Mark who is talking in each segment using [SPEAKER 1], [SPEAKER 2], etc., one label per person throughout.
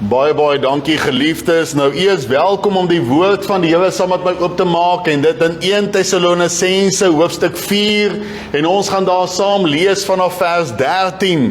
[SPEAKER 1] Baie dankie geliefdes. Nou eers welkom om die woord van die Here saam met my op te maak en dit in 1 Tessalonisense hoofstuk 4 en ons gaan daar saam lees vanaf vers 13.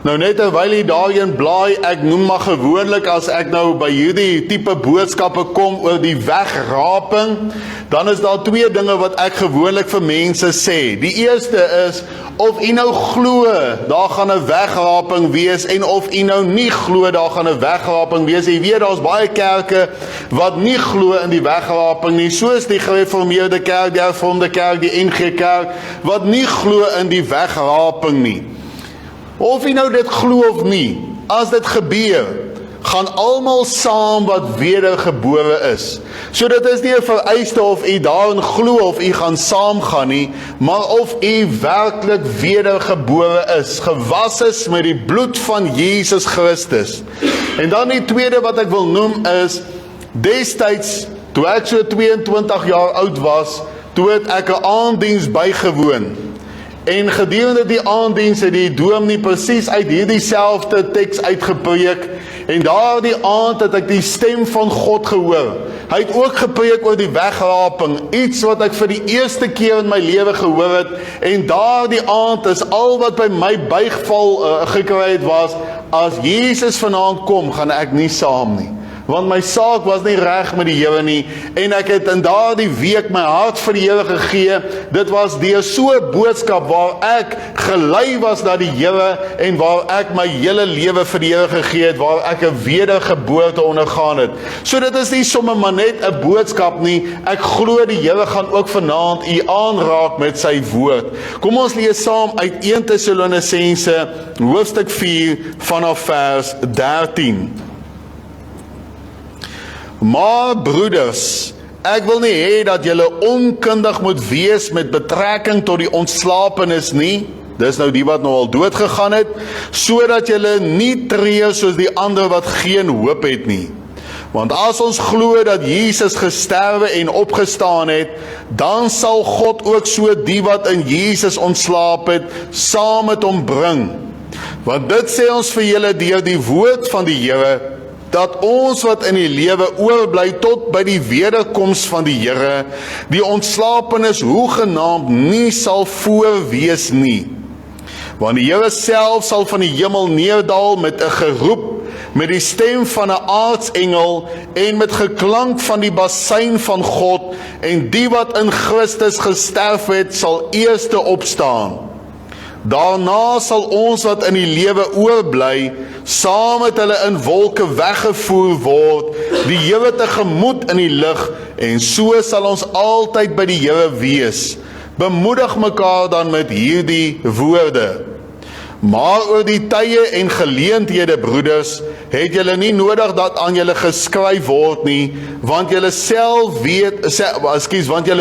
[SPEAKER 1] Nou net terwyl jy daarin blaai, ek noem maar gewoonlik as ek nou by hierdie tipe boodskappe kom oor die wegraping, dan is daar twee dinge wat ek gewoonlik vir mense sê. Die eerste is, of jy nou glo, daar gaan 'n wegraping wees, en of jy nou nie glo, daar gaan 'n wegraping wees. Jy weet, daar's baie kerke wat nie glo in die wegraping nie, soos die gereformeerde kerk, die hervormde kerk, die NG Kerk, wat nie glo in die wegraping nie. Of jy nou dit glo of nie, as dit gebeur, gaan almal saam wat wedergebore is. So dit is nie 'n vereiste of jy daarin glo of jy gaan saamgaan nie, maar of jy werklik wedergebore is, gewas is met die bloed van Jesus Christus. En dan die tweede wat ek wil noem is, destyds, toe ek so 22 jaar oud was, toe het ek 'n aanddiens bygewoon. En gedurende die aanddiens het die dominee presies uit hierdie selfde teks uitgepreek, en daardie aand het ek die stem van God gehoor. Hy het ook gepreek oor die wegraping, iets wat ek vir die eerste keer in my lewe gehoor het, en daardie aand is al wat by my bygeval gekry het was, as Jesus vanaand kom, gaan ek nie saam nie. Want my saak was nie reg met die Here nie, en ek het in daardie week my hart vir die Here gegee. Dit was deur so 'n boodskap waar ek gelei was na die Here, en waar ek my hele lewe vir die Here gegee het, waar ek 'n wedergeboorte ondergaan het. So dit is nie sommer maar net 'n boodskap nie, ek glo die Here gaan ook vanaand u aanraak met sy woord. Kom ons lees saam uit 1 Tessalonisense hoofstuk 4 vanaf vers 13. Maar broeders, ek wil nie hê dat julle onkundig moet wees met betrekking tot die ontslapenis nie, dis nou die wat nou al dood gegaan het, sodat julle nie tree soos die ander wat geen hoop het nie. Want as ons glo dat Jesus gesterwe en opgestaan het, dan sal God ook so die wat in Jesus ontslaap het, saam met hom bring. Want dit sê ons vir julle deur die woord van die Here, dat ons wat in die lewe oorbly tot by die wederkoms van die Here, die ontslapenis hoegenaamd nie sal voorwees nie. Want die Here self sal van die hemel neerdal met 'n geroep, met die stem van 'n aartsengel en met geklank van die basuin van God, en die wat in Christus gesterf het, sal eerste opstaan. Daarna sal ons wat in die lewe oorbly, saam met hulle in wolke weggevoer word, die Here tegemoet in die lug, en so sal ons altyd by die Here wees. Bemoedig mekaar dan met hierdie woorde. Maar oor die tye en geleenthede, broeders, het julle nie nodig dat aan julle geskryf word nie, want julle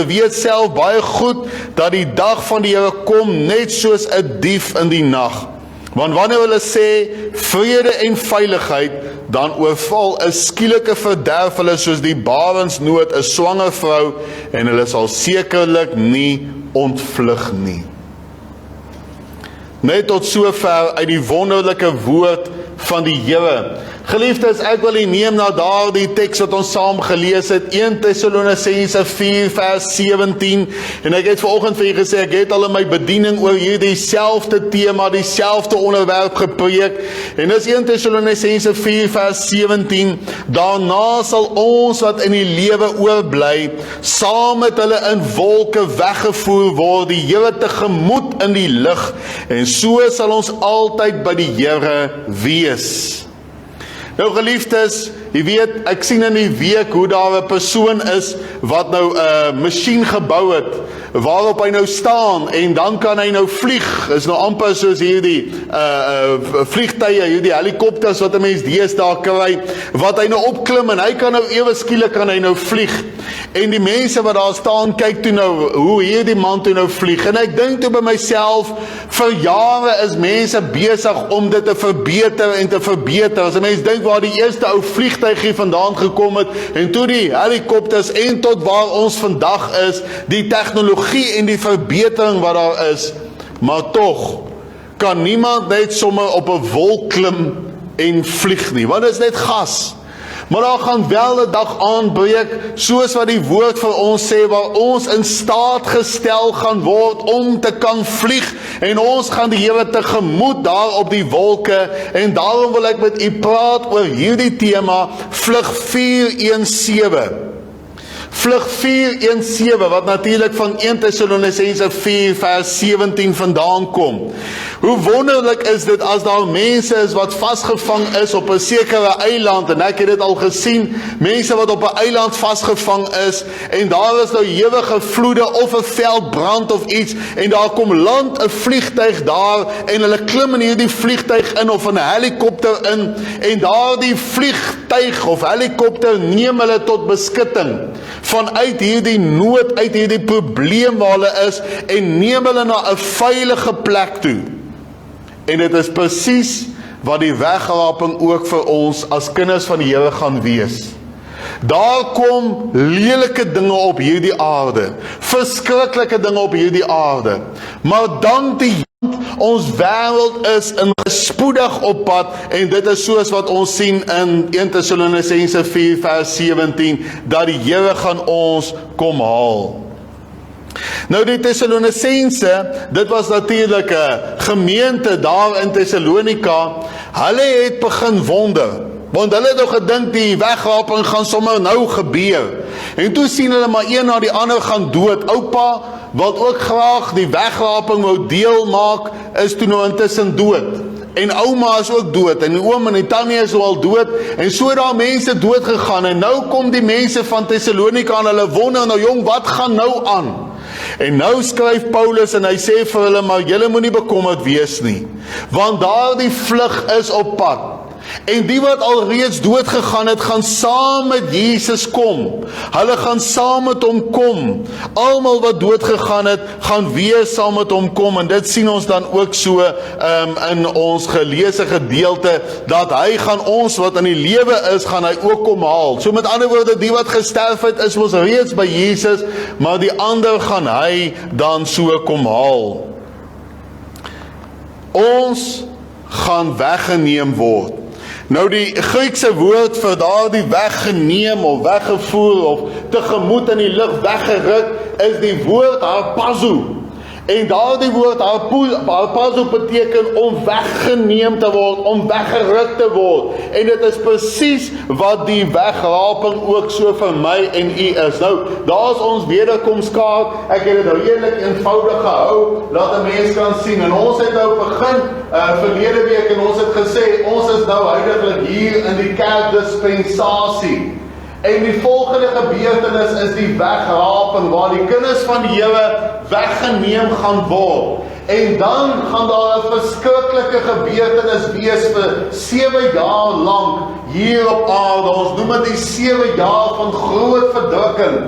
[SPEAKER 1] weet self baie goed dat die dag van die Here kom net soos 'n dief in die nag. Want wanneer hulle sê vrede en veiligheid, dan oorval 'n skielike verderf hulle soos die barensnood 'n swanger vrou, en hulle sal sekerlik nie ontvlug nie. Net tot sover uit die wonderlike woord van die Here. Geliefdes, ek wil u neem na daardie teks wat ons saam gelees het, 1 Tessalonisense 4 vers 17, en ek het vanoggend vir u gesê, ek het al in my bediening oor hierdie selfde tema, die selfde onderwerp gepreek, en dis 1 Tessalonisense 4 vers 17, daarna sal ons wat in die lewe oorbly, saam met hulle in wolke weggevoer word, die Here tegemoet in die lug, en so sal ons altyd by die Here wees. Nou geliefdes, jy weet, ek sien in die week hoe daar 'n persoon is wat nou 'n masjien gebou het, waarop hy nou staan, en dan kan hy nou vlieg. Is nou amper soos hierdie vliegtuie, hierdie helikopters wat 'n mens deesdae kry, wat hy nou opklim, en hy kan nou ewe skielik kan hy nou vlieg. En die mense wat daar staan, kyk toe nou, hoe hierdie man toe nou vlieg. En ek dink toe by myself, vir jare is mense besig om dit te verbeter en te verbeter. As 'n mens dink waar die eerste ou vliegtuigie vandaan gekom het, en toe die helikopters, en tot waar ons vandag is, die tegnologie en die verbetering wat daar is, maar tog kan niemand net sommer op 'n wolk klim en vlieg nie, want dit is net gas. Maar daar gaan wel 'n dag aanbreek, soos wat die woord vir ons sê, waar ons in staat gestel gaan word om te kan vlieg, en ons gaan die Here tegemoet daar op die wolke, en daarom wil ek met u praat oor hierdie tema, vlug 417. Vlug 417, wat natuurlik van 1 Tessalonisense 4 vers 17 vandaan kom. Hoe wonderlik is dit as daar mense is wat vasgevang is op 'n sekere eiland, en ek het dit al gesien, mense wat op 'n eiland vasgevang is, en daar is nou ewige vloede of 'n veldbrand of iets, en daar kom land 'n vliegtuig daar, en hulle klim in hierdie vliegtuig in, of in 'n helikopter in, en daardie vliegtuig of helikopter neem hulle tot beskutting, vanuit hierdie nood, uit hierdie probleem waar hulle is, en neem hulle na 'n veilige plek toe. En dit is presies wat die wegraping ook vir ons as kinders van die Here gaan wees. Daar kom lelike dinge op hierdie aarde, verskriklike dinge op hierdie aarde, maar dank die ons wêreld is in gespoedig op pad, en dit is soos wat ons sien in 1 Tessalonisense 4 vers 17, dat die Here gaan ons kom haal. Nou die Tessalonisense, dit was natuurlik 'n gemeente daar in Tessalonika, hulle het begin wonder, want hulle het nog gedink die wegraping gaan sommer nou gebeur, en toe sien hulle maar een na die ander gaan dood. Oupa, wat ook graag die wegraping wou deel maak, is toe nou intussen dood, en ouma is ook dood, en die oom en die tannie is al dood, en so daar mense dood gegaan, en nou kom die mense van Tessalonika en hulle wonder, nou jong, wat gaan nou aan? En nou skryf Paulus en hy sê vir hulle, maar julle moenie bekommerd wees nie, want daardie vlug is op pad. En die wat alreeds dood gegaan het, gaan saam met Jesus kom. Hulle gaan saam met hom kom. Almal wat dood gegaan het, gaan weer saam met hom kom. En dit sien ons dan ook so in ons geleesde gedeelte, dat hy gaan ons wat in die lewe is, gaan hy ook kom haal. So met ander woorde, die wat gesterf het, is ons reeds by Jesus, maar die ander gaan hy dan so kom haal. Ons gaan weggeneem word. Nou die Griekse woord vir daardie weggeneem of weggevoer of tegemoet in die lug weggeruk is die woord harpazo. En daardie woord harpazo beteken om weggeneem te word, om weggeruk te word. En dit is presies wat die wegraping ook so vir my en u is. Nou, daar is ons wederkomskaart. Ek het dit nou redelik eenvoudig gehou, dat 'n mens kan sien. En ons het nou begin verlede week en ons het gesê, ons is nou heiliglik hier in die kerkdispensasie. En die volgende gebeurtenis is die wegraping, waar die kinders van die Here weggeneem gaan word. En dan gaan daar 'n verskriklike gebeurtenis wees vir 7 jaar lank hier op aarde. Ons noem dit die 7 jaar van groot verdrukking.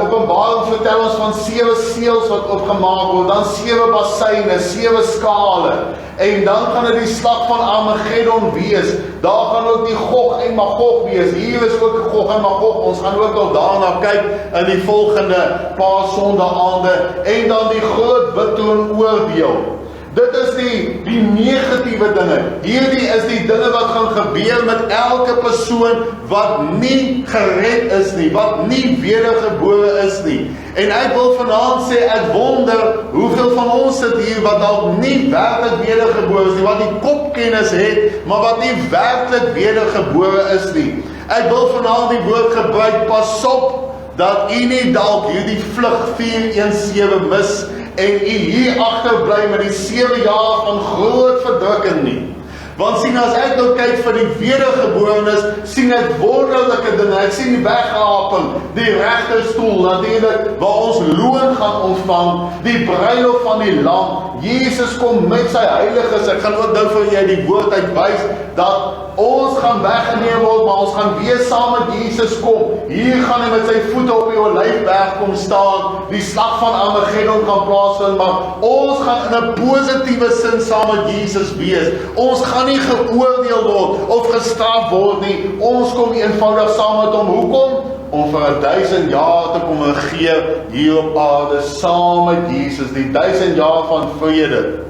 [SPEAKER 1] Openbaring vertel ons van 7 seels wat opgemaak word, dan 7 bassyne, 7 skale, en dan gaan dit die slag van Armageddon wees. Daar gaan ook die Gog en Magog wees. Hier is ook Gog en Magog. Ons gaan ook al daarna kyk in die volgende paar sondaande, en dan die groot wittroon oordeel. Dit is die negatiewe dinge. Hierdie is die dinge wat gaan gebeur met elke persoon wat nie gered is nie, wat nie wedergebore is nie. En ek wil vanaand sê, ek wonder hoeveel van ons sit hier wat dalk nie werklik wedergebore is nie, wat die kopkennis het, maar wat nie werklik wedergebore is nie. Ek wil vanaand die woord gebruik, pas op dat u nie dalk hierdie vlug 417 mis, en u hier agterbly met die 7 jaar van groot verdrukking nie. Want sien, as ek nou kyk vir die wedergeborenes, sien ek wonderlike dinge. Ek sien die wegraping, die regterstoel, natuurlik waar ons loon gaan ontvang, die bruiloft van die lam. Jesus kom met sy heiliges. Ek gaan ook nou vir jy die woord uitwys, dat ons gaan weggeneem word, maar ons gaan weer saam met Jesus kom. Hier gaan hy met sy voete op die Olyfberg kom staan, die slag van Armageddon gaan plaasvind, maar ons gaan in 'n positiewe sin saam met Jesus wees. Ons gaan nie geoordeel word of gestraf word nie. Ons kom eenvoudig saam met hom. Hoekom? Om vir 1000 jaar te kom regeer hier op aarde saam met Jesus, die 1000 jaar van vrede.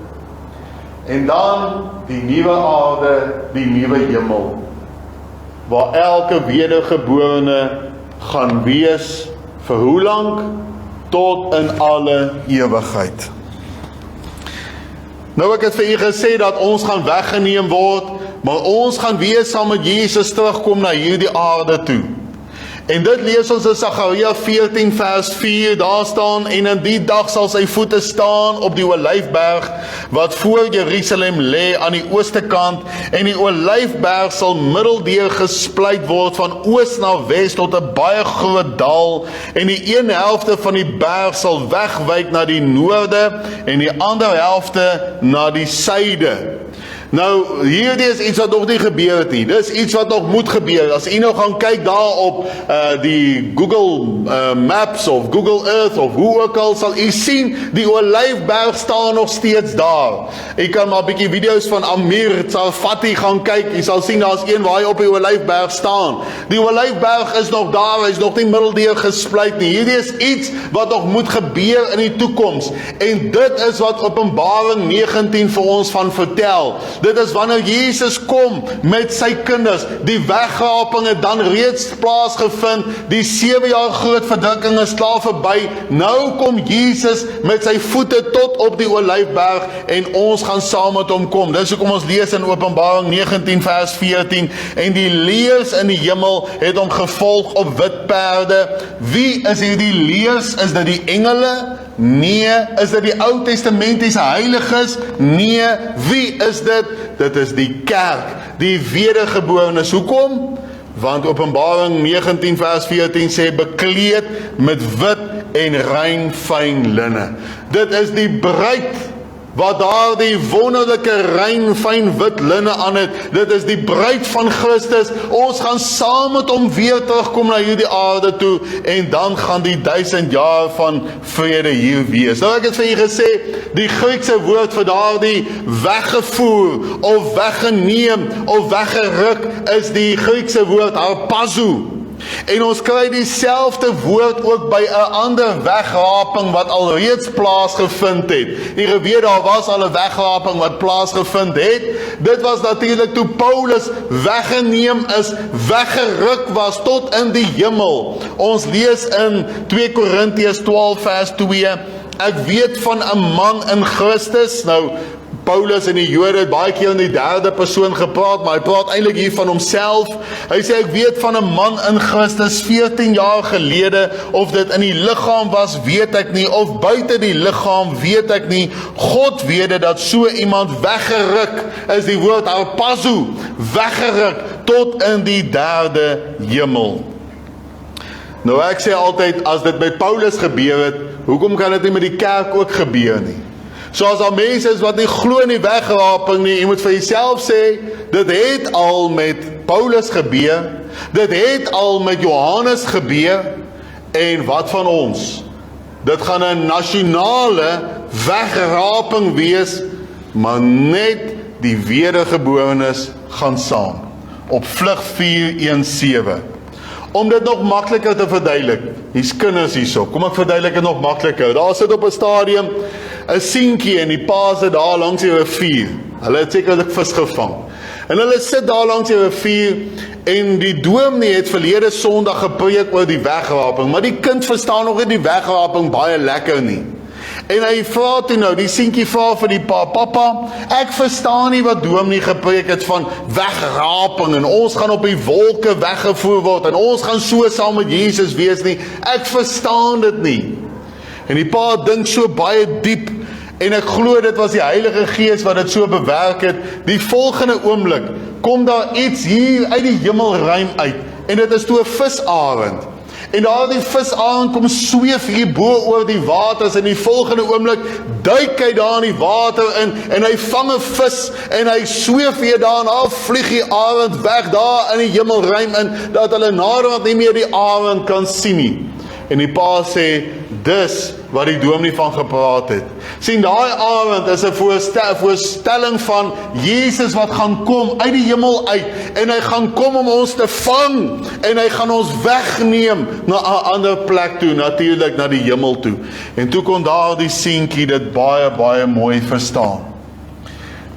[SPEAKER 1] En dan die nuwe aarde, die nuwe hemel, waar elke wedergeborene gaan wees vir hoe lank? Tot in alle ewigheid. Nou ek het vir u gesê dat ons gaan weggeneem word, maar ons gaan wees saam met Jesus terugkom na hierdie aarde toe. En dit lees ons in Sagaria 14 vers 4, daar staan, en in die dag sal sy voete staan op die Olyfberg, wat voor Jerusalem lê aan die ooste kant, en die Olyfberg sal middeldeur gespleit word van oos na wes tot 'n baie groot dal, en die een helfte van die berg sal wegwyk na die noorde, en die ander helfte na die suide. Nou, hierdie is iets wat nog nie gebeur het nie. Dis iets wat nog moet gebeur. As u nou gaan kyk daar op die Google Maps of Google Earth of hoe ook al, sal u sien, die Olyfberg staan nog steeds daar. U kan maar 'n bietjie video's van Amir Tsarfati gaan kyk. U sal sien, daar is een waar hy op die Olyfberg staan. Die Olyfberg is nog daar, hy is nog nie middeldeur gespleit nie. Hierdie is iets wat nog moet gebeur in die toekoms. En dit is wat Openbaring 19 vir ons van vertel. Dit is wanneer Jesus kom met sy kinders. Die wegraping het dan reeds plaasgevind. Die 7 jaar groot verdrukking is klaar verby. Nou kom Jesus met sy voete tot op die Olyfberg en ons gaan saam met hom kom. Dis hoekom ons lees in Openbaring 19 vers 14. En die leeu's in die hemel het hom gevolg op wit perde. Wie is hierdie leeu's? Is dit die engele? Nee. Is dit die Ou Testamentiese heiliges? Nee. Wie is dit? Dit is die kerk, die wedergeborenes. Hoekom? Want Openbaring 19 vers 14 sê, bekleed met wit en rein fyn linne. Dit is die bruid wat daar die wonderlike rein fyn wit linne aan het. Dit is die bruid van Christus. Ons gaan saam met hom weer terugkom na hierdie aarde toe, en dan gaan die 1000 jaar van vrede hier wees. Nou ek het vir julle gesê, die Griekse woord vir daardie weggevoer of weggeneem of weggeruk is die Griekse woord harpazo. En ons kry dieselfde woord ook by 'n ander wegraping wat alreeds plaasgevind het. Jy weet, daar was al 'n wegraping wat plaasgevind het. Dit was natuurlik toe Paulus weggeneem is, weggeruk was tot in die hemel. Ons lees in 2 Korintiërs 12 vers 2, ek weet van 'n man in Christus. Nou, Paulus en die Jode het baie keer in die derde persoon gepraat, maar hy praat eintlik hier van homself. Hy sê, ek weet van 'n man in Christus 14 jaar gelede, of dit in die liggaam was, weet ek nie, of buite die liggaam, weet ek nie. God weet dit, dat so iemand weggeruk is, die woord harpazo, weggeruk tot in die derde hemel. Nou ek sê altyd, as dit met Paulus gebeur het, hoekom kan dit nie met die kerk ook gebeur nie? So as daar mense is wat nie glo in die wegraping nie, jy moet vir jouself sê, dit het al met Paulus gebeur, dit het al met Johannes gebeur, en wat van ons? Dit gaan 'n nasionale wegraping wees, maar net die wedergeborenes gaan saam, op vlug 417. Om dit nog makliker te verduidelik, hier's kinders hierso, kom ek verduidelik dit nog makliker. Daar sit op 'n stadium 'n seentjie en die pa sit daar langs die rivier. Hulle het sekerlik vis gevang. En hulle sit daar langs die rivier en die dominee het verlede Sondag gepreek oor die wegraping, maar die kind verstaan nog nie die wegraping baie lekker nie. En hy vra toe nou, die seentjie vra vir die pa, papa, ek verstaan nie wat dominee gepreek het van wegraping en ons gaan op die wolke weggevoer word en ons gaan so saam met Jesus wees nie. Ek verstaan dit nie. En die pa dink so baie diep en ek glo dit was die Heilige Gees wat dit so bewerk het. Die volgende oomblik kom daar iets hier uit die hemelruim uit en dit is toe 'n visarend. En daar die visarend kom sweef hier bo oor die waters en die volgende oomblik duik hy daar in die water in en hy vang 'n vis en hy sweef weer daarna, vlieg die arend weg daar in die hemelruim in, dat hulle naderhand nie meer die arend kan sien nie. En die pa sê, dis wat die dominee van gepraat het. Sien, daai arend is 'n voorstelling van Jesus wat gaan kom uit die hemel uit en hy gaan kom om ons te vang en hy gaan ons wegneem na 'n ander plek toe, natuurlik na die hemel toe. En toe kon daar die seentjie dit baie mooi verstaan.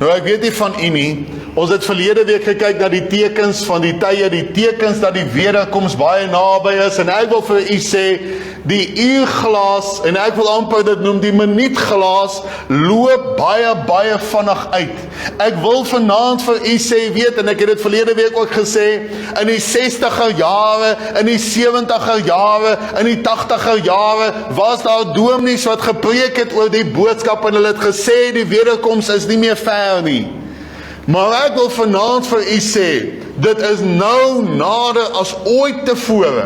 [SPEAKER 1] Nou ek weet nie van u nie, ons het verlede week gekyk na die tekens van die tye, die tekens dat die wederkoms baie naby is, en ek wil vir u sê, die uurglas, en ek wil amper dit noem, die minuutglas, loop baie vinnig uit. Ek wil vanaand vir u sê, weet, en ek het dit verlede week ook gesê, in die 60er jare, in die 70er jare, in die 80er jare, was daar dominees wat gepreek het oor die boodskap, en hulle het gesê, die wederkoms is nie meer ver nie. Maar ek wil vanaand vir u sê, dit is nou nader as ooit tevore.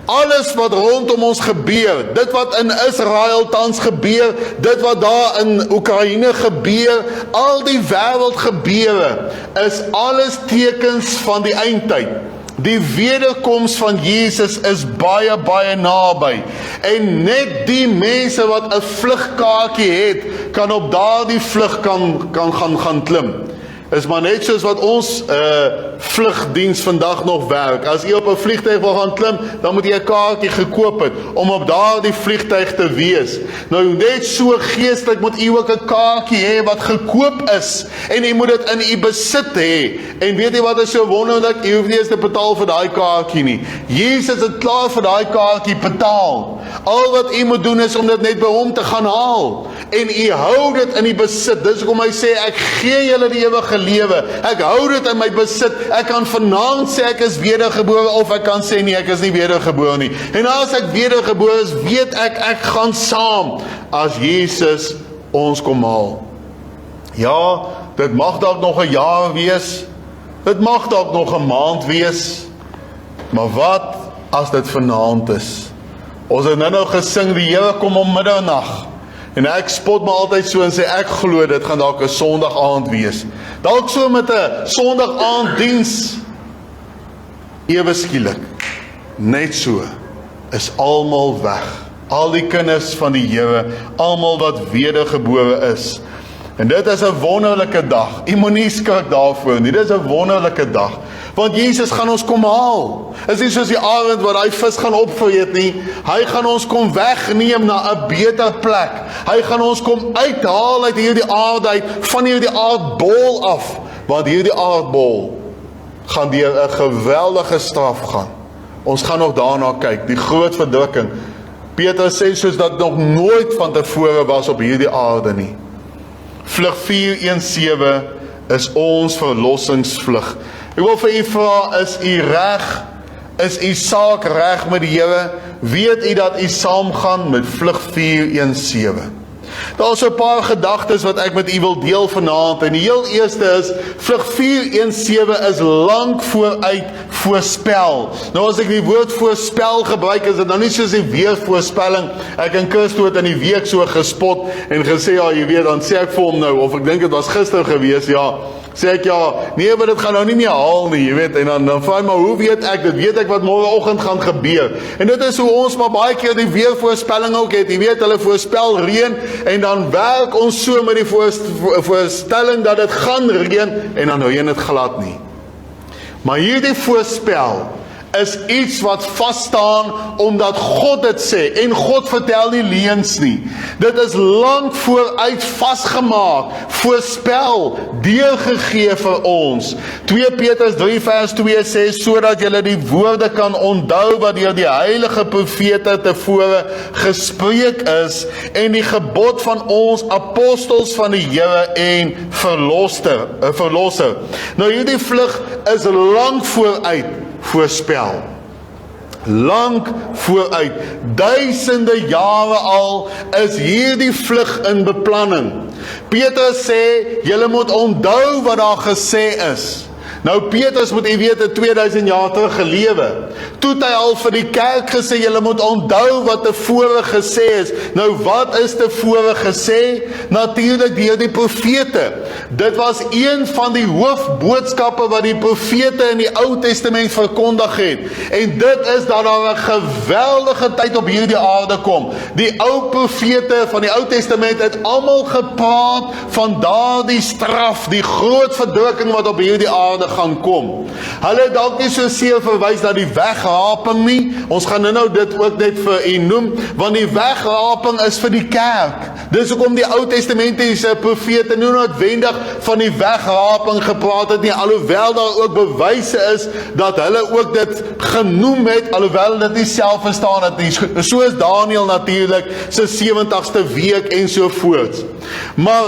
[SPEAKER 1] Alles wat rondom ons gebeur, dit wat in Israel tans gebeur, dit wat daar in Oekraïne gebeur, al die wêreldgebeure, is alles tekens van die eindtyd. Die wederkoms van Jesus is baie naby. En net die mense wat 'n vlugkaartjie het, kan op daardie vlug gaan klim. Is maar net soos wat ons vlugdiens vandag nog werk. As jy op 'n vliegtuig wil gaan klim, dan moet jy 'n kaartjie gekoop het om op daardie vliegtuig te wees. Nou net so geestelik moet jy ook 'n kaartjie hê wat gekoop is, en jy moet dit in u besit hê. En weet jy wat is so wonderlik? Jy hoef nie eens te betaal vir daai kaartjie nie. Jesus het klaar vir daai kaartjie betaal. Al wat u moet doen is om dit net by hom te gaan haal. En u hou dit in die besit. Dis hoekom hy sê, ek gee julle die ewige lewe. Ek hou dit in my besit. Ek kan vanaand sê ek is wedergebore, of ek kan sê nee, ek is nie wedergebore nie. En as ek wedergebore is, weet ek gaan saam as Jesus ons kom haal. Ja, dit mag dalk nog 'n jaar wees. Dit mag dalk nog 'n maand wees. Maar wat as dit vanaand is? Ons het nou gesing, die Here kom om middernag. En ek spot my altyd so en sê, ek glo dit gaan dalk 'n Sondag aand wees. Dalk so met 'n Sondag aand diens. Ewe skielik, net so, is almal weg. Al die kinders van die Here, almal wat wedergebore is. En dit is 'n wonderlike dag. U moenie skrik daarvoor nie. Dit is 'n wonderlike dag. Want Jesus gaan ons kom haal. Is nie soos die arend wat hy vis gaan opvreet nie. Hy gaan ons kom wegneem na 'n beter plek. Hy gaan ons kom uithaal uit hierdie aarde uit, van hierdie aardbol af. Want hierdie aardbol gaan deur 'n geweldige straf gaan. Ons gaan nog daarna kyk, die groot verdrukking. Petrus sê soos dat nog nooit van tevore was op hierdie aarde nie. Vlug 417 is ons verlossingsvlug. Ek wil vir u vra, is u reg? Is u saak reg met die Here? Weet u dat u saamgaan met vlug 417? Daar is 'n paar gedagtes wat ek met u wil deel vanaand. En die heel eerste is, vlug 417 is lank vooruit voorspel. Nou as ek die woord voorspel gebruik, is dit nou nie soos die weervoorspelling. Ek en Christo het in die week so gespot en gesê, ja, jy weet, dan sê ek vir hom nou, of ek dink dit was gister gewees, ja, sê ek, ja, nee, maar dit gaan nou nie meer haal nie, jy weet, en dan vraag maar, hoe weet ek dit? Weet ek wat môreoggend gaan gebeur? En dit is hoe ons maar baie keer die weervoorspelling ook het, jy weet, hulle voorspel reën, en dan werk ons so met die voorstelling dat dit gaan reën, en dan reën dit glad nie. Maar hierdie voorspel is iets wat vasstaan omdat God dit sê, en God vertel nie leuns nie. Dit is lank vooruit vasgemaak, voorspel, deurgegee vir ons. 2 Petrus 3 vers 2 sê, sodat julle die woorde kan onthou wat deur die heilige profete tevore gespreek is, en die gebod van ons apostels van die Here en verlosser. Nou hierdie vlug is lank vooruit voorspel. Lank vooruit, duisende jare al is hierdie vlug in beplanning. Petrus sê, julle moet onthou wat daar gesê is. Nou Petrus moet u weet, 2000 jaar terug gelewe. Toe het hy al vir die kerk gesê, julle moet onthou wat tevore gesê is. Nou wat is tevore gesê? Natuurlik deur die profete. Dit was een van die hoofboodskappe wat die profete in die Ou Testament verkondig het. En dit is dat daar 'n geweldige tyd op hierdie aarde kom. Die ou profete van die Ou Testament het almal gepraat van daardie straf, die groot verdrukking wat op hierdie aarde gaan kom. Hulle het dalk nie so seer verwys na die wegraping nie. Ons gaan nou dit ook net vir u noem, want die wegraping is vir die kerk. Dis hoekom die Ou Testamentiese profete nie noodwendig van die wegraping gepraat het nie, alhoewel daar ook bewyse is dat hulle ook dit genoem het, alhoewel dit nie self verstaan het nie, soos Daniel natuurlik, sy 70ste week en so voort. Maar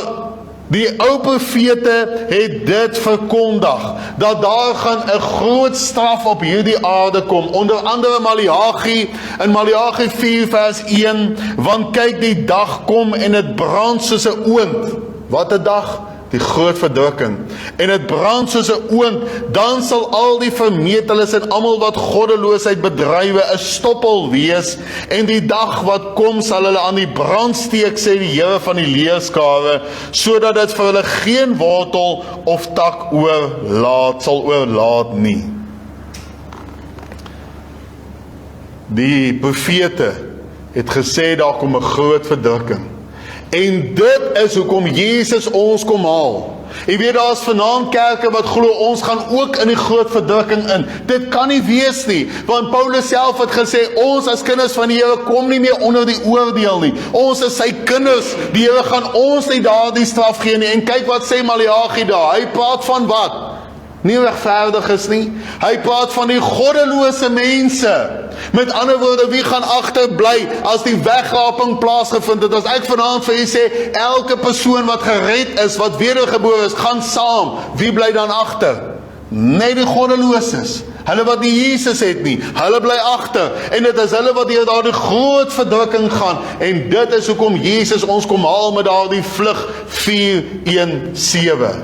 [SPEAKER 1] die ou profete het dit verkondig, dat daar gaan 'n groot straf op hierdie aarde kom, onder andere Maleagi, in Maleagi 4 vers 1, want kyk die dag kom en het brand soos 'n oond. Wat 'n dag? Die groot verdrukking. En het brand soos 'n oond, dan sal al die vermeteles en almal wat goddeloosheid bedrywe 'n stoppel wees, en die dag wat kom sal hulle aan die brand steek, sê die Here van die leerskare, sodat dit vir hulle geen wortel of tak sal oorlaat nie. Die profete het gesê daar kom 'n groot verdrukking. En dit is hoekom Jesus ons kom haal. Jy weet, daar is vanaand kerke wat glo ons gaan ook in die groot verdrukking in. Dit kan nie wees nie, want Paulus self het gesê, ons as kinders van die Here kom nie meer onder die oordeel nie. Ons is sy kinders, die Here gaan ons nie daardie straf gee nie. En kyk wat sê Maleagi daar, hy praat van wat? Nie regverdiges nie, hy praat van die goddelose mense. Met ander woorde, wie gaan agterbly as die wegraping plaasgevind het? As ek vanaand vir u sê, elke persoon wat gered is, wat wedergebore is, gaan saam. Wie bly dan agter? Net die goddeloses. Hulle wat nie Jesus het nie, hulle bly agter. En dit is hulle wat deur daardie groot verdrukking gaan. En dit is hoekom Jesus ons kom haal met daardie vlug 4:1-7.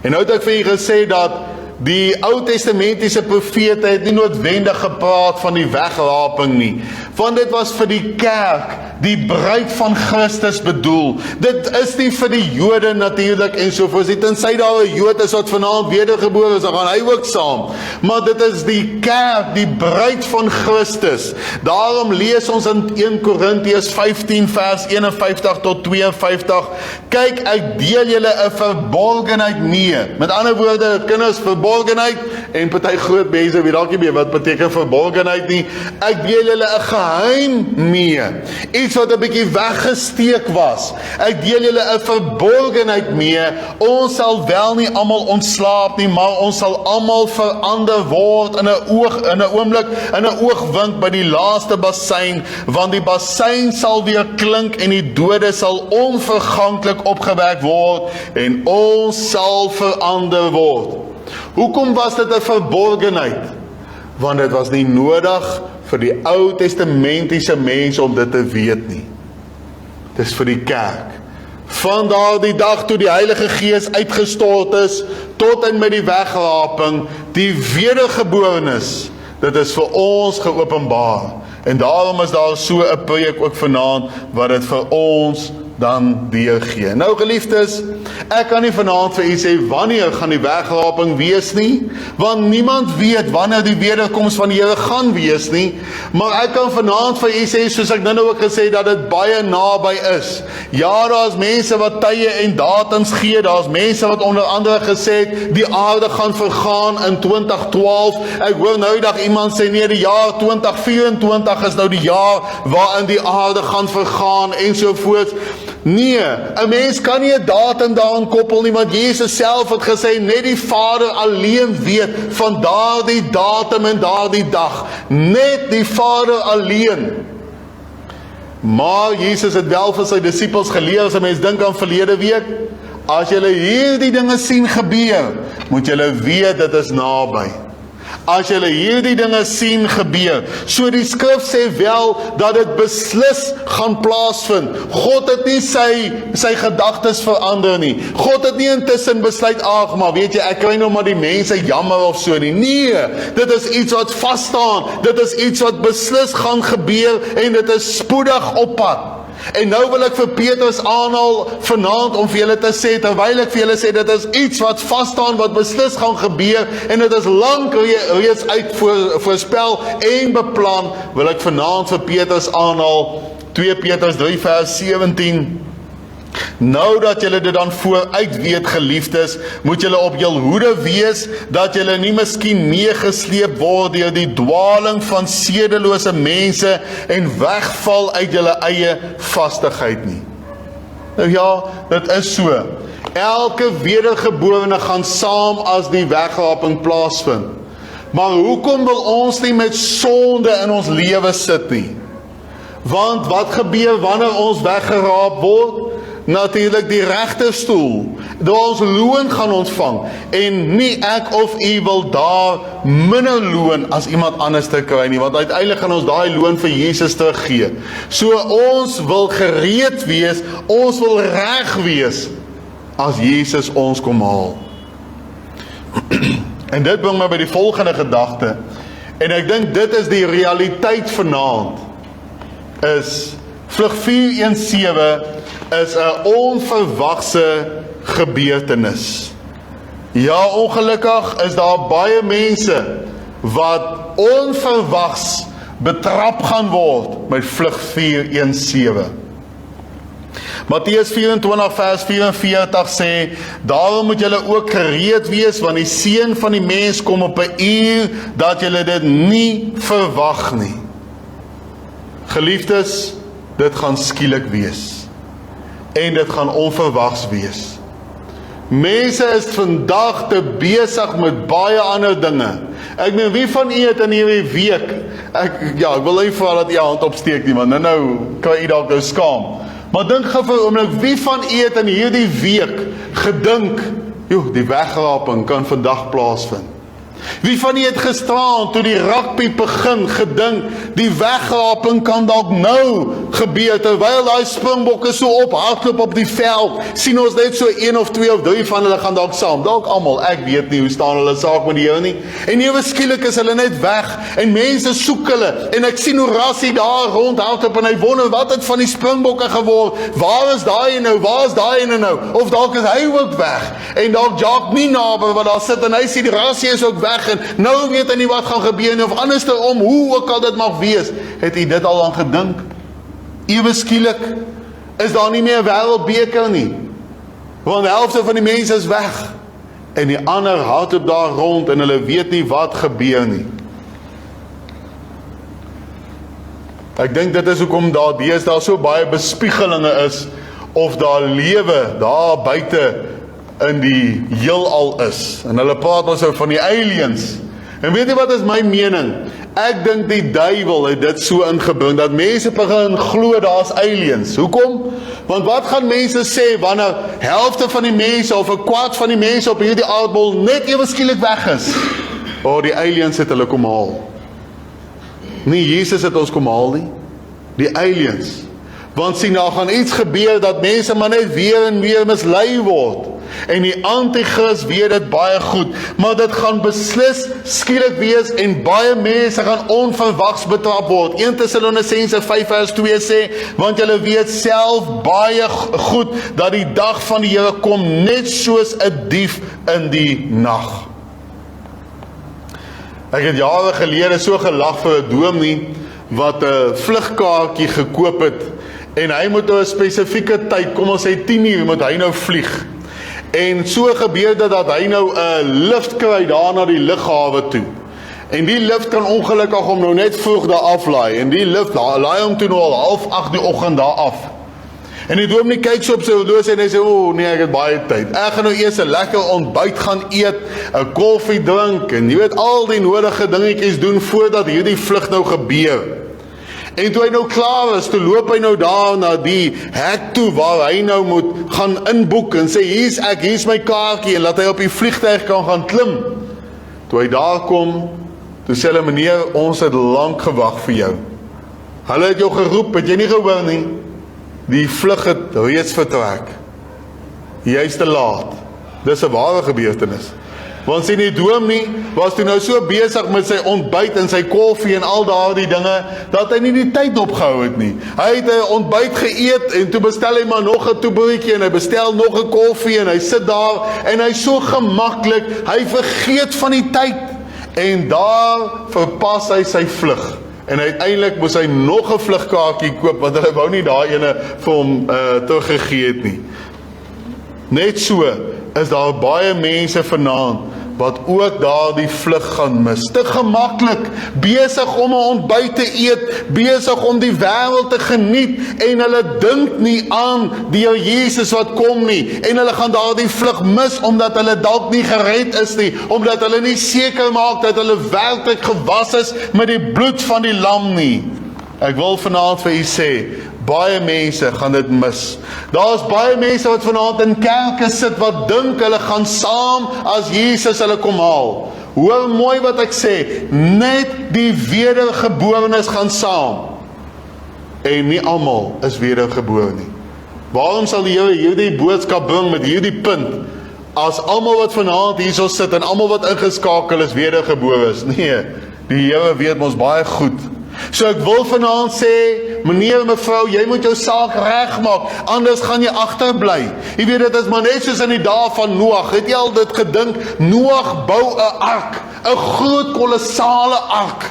[SPEAKER 1] En nou het ek vir u gesê dat die Ou Testamentiese profete het nie noodwendig gepraat van die wegraping nie, want dit was vir die kerk, die bruid van Christus bedoel. Dit is nie vir die Jode natuurlik en sovoorts nie, tensy daar 'n Jood is wat vanaand wedergebore is, dan gaan hy ook saam. Maar dit is die kerk, die bruid van Christus. Daarom lees ons in 1 Korintiërs 15 vers 51 tot 52, kyk, ek deel julle 'n verborgenheid mee. Met ander woorde, kinders, verborgenheid, en party groot mense weet dalk nie meer wat beteken verborgenheid nie. Ek deel julle 'n geheim mee, iets wat 'n bietjie weggesteek was. Ek deel julle 'n verborgenheid mee. Ons sal wel nie almal ontslaap nie, maar ons sal almal verander word in 'n oomblik, in 'n oogwink by die laaste bassein, want die bassein sal weer klink en die dode sal onverganklik opgewek word en ons sal verander word. Hoekom was dit 'n verborgenheid? Want dit was nie nodig vir die Ou Testamentiese mense om dit te weet nie. Dis vir die kerk. Van daardie dag toe die Heilige Gees uitgestort is, tot en met die wegraping, die wedergeborenes, dit is vir ons geopenbaar. En daarom is daar so 'n preek ook vanaand, wat dit vir ons dan deurgee. Nou geliefdes, ek kan nie vanaand vir u sê wanneer gaan die wegraping wees nie, want niemand weet wanneer die wederkoms van die Here gaan wees nie, maar ek kan vanaand vir u sê, soos ek nou ook gesê, dat dit baie naby is. Ja, daar is mense wat tye en datums gee, daar is mense wat onder andere gesê het, die aarde gaan vergaan in 2012, ek hoor nou dag iemand sê, nee, die jaar 2024 is nou die jaar waarin die aarde gaan vergaan, ensovoorts. Nee, 'n mens kan nie 'n datum daaraan koppel nie, want Jesus self het gesê, net die Vader alleen weet van daardie datum en daardie dag. Net die Vader alleen. Maar Jesus het wel vir sy disippels geleer, as 'n mens dink aan verlede week, as julle hierdie dinge sien gebeur, moet julle weet dit is naby. As julle hierdie dinge sien gebeur. So die skrif sê wel dat dit beslis gaan plaasvind. God het nie sy gedagtes verander nie. God het nie intussen besluit, ag, maar weet jy, ek kry nou maar die mense jammer of so nie. Nee, dit is iets wat vasstaan. Dit is iets wat beslis gaan gebeur en dit is spoedig op pad. En nou wil ek vir Petrus aanhaal vanaand om vir julle te sê, terwyl ek vir julle sê, dit is iets wat vasstaan, wat beslis gaan gebeur, en dit is lank reeds uit voorspel en beplan, wil ek vanaand vir Petrus aanhaal, 2 Petrus 3 vers 17, Nou dat julle dit dan vooruit weet, geliefdes, moet julle op jul hoede wees, dat julle nie miskien meegesleep word deur die dwaling van sedelose mense en wegval uit julle eie vastigheid nie. Nou ja, dit is so. Elke wedergeborene gaan saam as die wegraping plaasvind. Maar hoekom wil ons nie met sonde in ons lewe sit nie? Want wat gebeur wanneer ons weggeraap word? Natuurlik die regterstoel, waar ons loon gaan ontvang, en nie ek of u wil daar minder loon as iemand anders te kry nie, want uiteindelik gaan ons daai loon vir Jesus teruggee. So ons wil gereed wees, ons wil reg wees, as Jesus ons kom haal. En dit bring my by die volgende gedagte, en ek dink dit is die realiteit vanaand, is vlug 417 is 'n onverwagse gebeurtenis. Ja, ongelukkig is daar baie mense wat onverwags betrap gaan word met vlug 417. Matteus 24 vers 44 sê, daarom moet julle ook gereed wees, want die seun van die mens kom op 'n uur dat julle dit nie verwag nie. Geliefdes, dit gaan skielik wees. En dit gaan onverwags wees. Mense is vandag te besig met baie ander dinge. Ek meen, wie van u het in hierdie week, ek wil nie vir dat u hand opsteek nie, want nou kan u dalk nou skaam. Maar dink gou vir 'n oomblik, wie van u het in hierdie week gedink, die wegraping kan vandag plaasvind? Wie van u het gisteraan, toe die rugby begin, gedink, die wegraping kan dalk nou gebeur, terwyl daai Springbokke so op hardloop op die veld, sien ons net so 1 of 2 of 3 van hulle gaan dalk saam, dalk almal, ek weet nie hoe staan hulle saak met die Here nie, en ewe skielik is hulle net weg, en mense soek hulle, en ek sien hoe Rassie daar rondhardloop, en hy wonder, wat het van die Springbokke geword, waar is daai nou, waar is daai nou, of dalk is hy ook weg, en dalk Jacques nie naby, wat daar sit, en hy sê die Rassie is ook weg, en nou weet hy nie wat gaan gebeur nie, of andersom, hoe ook al dit mag wees, het hy dit al aan gedink? Ewe skielik is daar nie meer wêreldbeker nie, want die helfte van die mense is weg, en die ander hardloop daar rond, en hulle weet nie wat gebeur nie. Ek dink dit is hoekom daar deesdae so baie bespiegelinge is, of daar lewe daar buite in die heelal is, en hulle praat ons van die aliens, en weet jy wat is my mening? Ek dink die duiwel het dit so ingebring, dat mense begin glo daar's aliens. Hoekom? Want wat gaan mense sê, wanneer helfte van die mense, of 'n kwart van die mense op hierdie aardbol, net ewe skielik weg is? Die aliens het hulle kom haal. Nie Jesus het ons kom haal nie, die aliens. Want sien, daar gaan iets gebeur, dat mense maar net weer en weer mislei word, en die antichrist weet dit baie goed, maar dit gaan beslis skielik wees, en baie mense gaan onverwags betrap word. 1 Tessalonisense 5 vers 2 sê, want julle weet self baie goed, dat die dag van die Here kom, net soos 'n dief in die nag. Ek het jare gelede so gelag vir 'n dominee, wat 'n vlugkaartjie gekoop het, en hy moet op 'n spesifieke tyd, kom ons sê 10 uur, moet hy nou vlieg. En so gebeur dit dat hy nou 'n lift kry daar na die lughawe toe. En die lift kan ongelukkig hom nou net vroeg daar aflaai. En die lift laai hom toe nou al 7:30 die oggend daar af. En die dominee kyk so op sy horlosie en hy sê, nee, ek het baie tyd. Ek gaan nou eers 'n lekker ontbyt gaan eet, 'n koffie drink, en jy weet al die nodige dingetjies doen voordat hierdie vlug nou gebeur. En toe hy nou klaar is, toe loop hy nou daar na die hek toe, waar hy nou moet gaan inboek, en sê, hier's my kaartjie, en laat hy op die vliegtuig kan gaan klim. Toe hy daar kom, toe sê hulle, meneer, ons het lank gewag vir jou. Hulle het jou geroep, het jy nie gehoor nie? Die vlug het reeds vertrek. Jy is te laat. Dis 'n ware gebeurtenis. Want sien die dominee was toe nou so besig met sy ontbyt en sy koffie en al daardie dinge, dat hy nie die tyd opgehou het nie. Hy het 'n ontbyt geëet, en toe bestel hy maar nog 'n toebroodjie, en hy bestel nog 'n koffie, en hy sit daar, en hy so gemaklik, hy vergeet van die tyd, en daar verpas hy sy vlug. En uiteindelik moes hy nog 'n vlugkaartjie koop, want hulle wou nie daai ene vir hom teruggegee het nie. Net so is daar baie mense vanaand wat ook daardie vlug gaan mis. Te gemaklik, besig om 'n ontbyt te eet, besig om die wêreld te geniet, en hulle dink nie aan die Here Jesus wat kom nie, en hulle gaan daardie vlug mis, omdat hulle dalk nie gered is nie, omdat hulle nie seker maak dat hulle werklik gewas is met die bloed van die lam nie. Ek wil vanaand vir u sê, baie mense gaan dit mis. Daar's baie mense wat vanaand in kerke sit wat dink hulle gaan saam as Jesus hulle kom haal. Hoor mooi wat ek sê, net die wedergeborenes gaan saam. En nie almal is wedergebore nie. Waarom sal die Here hierdie boodskap bring met hierdie punt, as almal wat vanaand hierso sit en almal wat ingeskakel is wedergebore is? Nee, die Here weet ons baie goed. So ek wil vanaand sê, meneer, mevrou, jy moet jou saak regmaak, anders gaan jy agterbly. Jy weet, dit is maar net soos in die dae van Noag. Het jy al dit gedink? Noag bou 'n ark, 'n groot kolossale ark.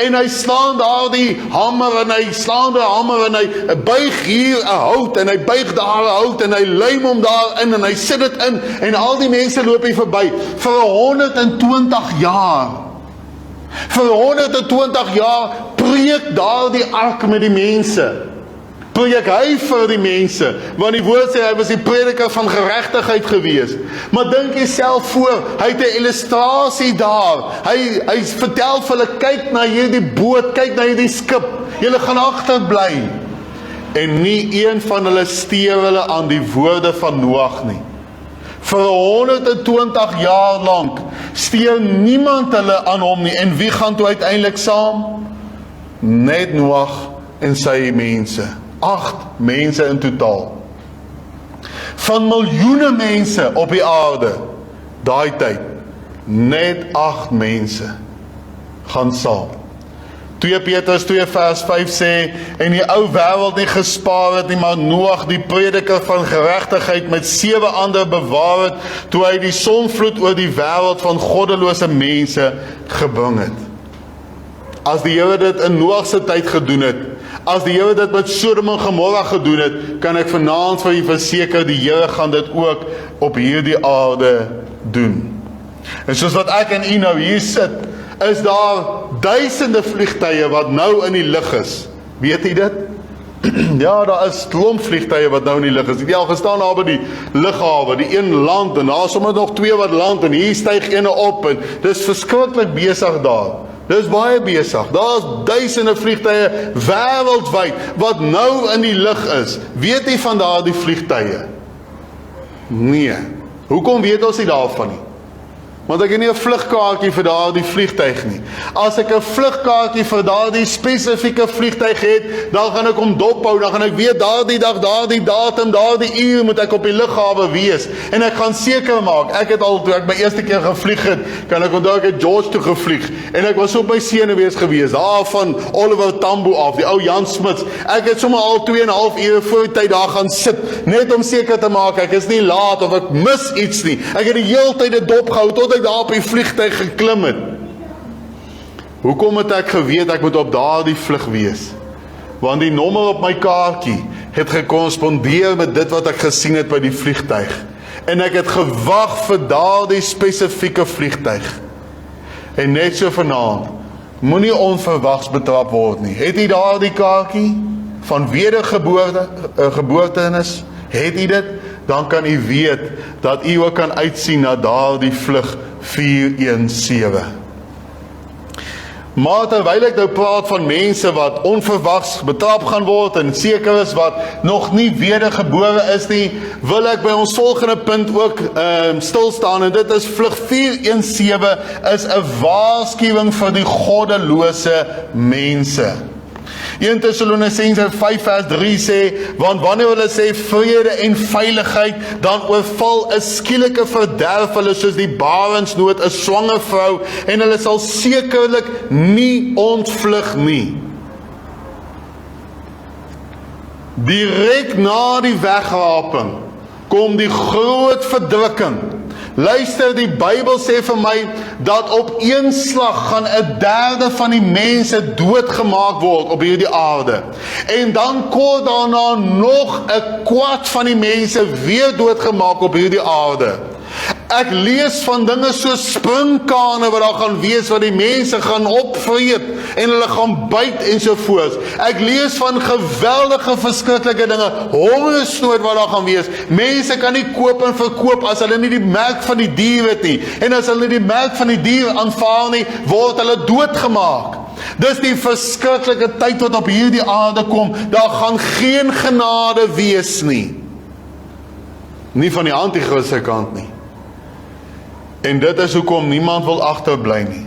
[SPEAKER 1] En hy slaan daar die hamer en hy slaan die hamer en hy buig hier 'n hout en hy buig daar 'n hout en hy lijm hom daarin en hy sit dit in en al die mense loop hier verby vir 120 jaar. Vir 120 jaar preek daar die ark met die mense. Preek hy vir die mense, want die woord sê hy was die prediker van geregtigheid gewees. Maar dink jouself voor, hy het 'n illustrasie daar. Hy vertel vir hulle, kyk na hierdie boot, kyk na hierdie skip. Julle gaan agterbly. En nie een van hulle steur hulle aan die woorde van Noag nie. Vir 120 jaar lank steur niemand hulle aan hom nie. En wie gaan toe uiteindelik saam? Net Noag en sy mense. 8 mense in totaal. Van miljoene mense op die aarde, daai tyd, net 8 mense gaan saam. 2 Petrus 2 vers 5 sê, en die ou wêreld nie gespaar het nie, maar Noag die prediker van geregtigheid met 7 ander bewaar het, toe hy die sonvloed oor die wêreld van goddelose mense gebring het. As die Here dit in Noag se tyd gedoen het, as die Here dit met Sodom en Gomorra gedoen het, kan ek vanaand vir u verseker, die Here gaan dit ook op hierdie aarde doen. En soos wat ek en u nou hier sit, is daar duisende vliegtuie wat nou in die lug is. Weet u dit? Ja, daar is klomp vliegtuie wat nou in die lug is. Die al gestaan daar by die lughawe, die een land, en daar is sommer nog 2 wat land, en hier styg ene op, en dis verskriklik besig daar. Dis baie besig. Daar is duisende vliegtuie wêreldwyd wat nou in die lug is. Weet u van daardie vliegtuie? Nee. Hoekom weet ons nie daarvan nie? Want ek het nie 'n vlugkaartjie vir daardie vliegtuig nie. As ek 'n vlugkaartjie vir daardie spesifieke vliegtuig het, dan gaan ek hom dophou, dan gaan ek weet daardie dag, daardie datum, daardie uur moet ek op die lughawe wees. En ek gaan seker maak, ek het al, toe ek my eerste keer gevlieg het, kan ek onthou ek het George toe gevlieg, en ek was op my senuwees gewees, daar van Oliver Tambo af, die ou Jan Smits. Ek het sommer al 2,5 ure voor die tyd daar gaan sit, net om seker te maak, ek is nie laat, of ek mis iets nie. Ek het die hele tyd dit dopgehou, tot ek daar op die vliegtuig geklim het. Hoekom het ek geweet ek moet op daardie vlug wees? Want die nommer op my kaartjie het gekorrespondeer met dit wat ek gesien het by die vliegtuig. En ek het gewag vir daardie spesifieke vliegtuig. En net so vanaand, moenie onverwags betrap word nie. Het u daardie kaartjie van wedergeboortenis? Het u dit? Dan kan u weet dat u ook kan uitsien na daardie vlug 417. Maar terwyl ek nou praat van mense wat onverwags betrap gaan word en seker is wat nog nie wedergebore is nie, wil ek by ons volgende punt ook stilstaan, en dit is vlug 417 is 'n waarskuwing vir die goddelose mense. 1 Tessalonisense 5 vers 3 sê, want wanneer hulle sê vrede en veiligheid, dan oorval 'n skielike verderf hulle soos die barensnood 'n swanger vrou, en hulle sal sekerlik nie ontvlug nie. Direk na die wegraping kom die groot verdrukking. Luister, die Bybel sê vir my, dat op een slag gaan 1/3 van die mense doodgemaak word op hierdie aarde. En dan kort daarna nog 1/4 van die mense weer doodgemaak op hierdie aarde. Ek lees van dinge so springkane wat daar gaan wees, wat die mense gaan opvreet, en hulle gaan byt ensovoorts. Ek lees van geweldige verskriklike dinge, hongersnood wat daar gaan wees. Mense kan nie koop en verkoop as hulle nie die melk van die dier het nie. En as hulle die melk van die dier aanvaar nie, word hulle doodgemaak. Dis die verskriklike tyd wat op hierdie aarde kom. Daar gaan geen genade wees nie. Nie van die anti-Christus kant nie. En dit is hoekom niemand wil agterbly nie.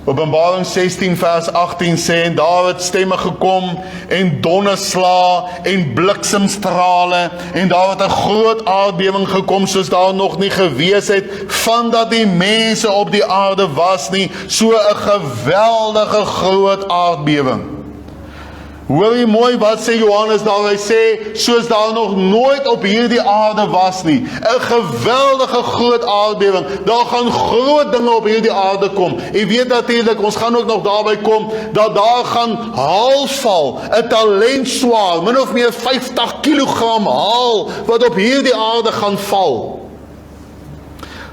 [SPEAKER 1] Openbaring 16 vers 18 sê, en daar het stemme gekom, en donderslae, en bliksemstrale, en daar het 'n groot aardbewing gekom, soos daar nog nie gewees het, vandat die mense op die aarde was nie, so 'n geweldige groot aardbewing. Hoor jy mooi wat sê Johannes daar, hy sê, soos daar nog nooit op hierdie aarde was nie, 'n geweldige groot aardbewing, daar gaan groot dinge op hierdie aarde kom. Jy weet natuurlik, ons gaan ook nog daarby kom, dat daar gaan haal val, 'n talentswaar, min of meer 50 kilogram haal, wat op hierdie aarde gaan val.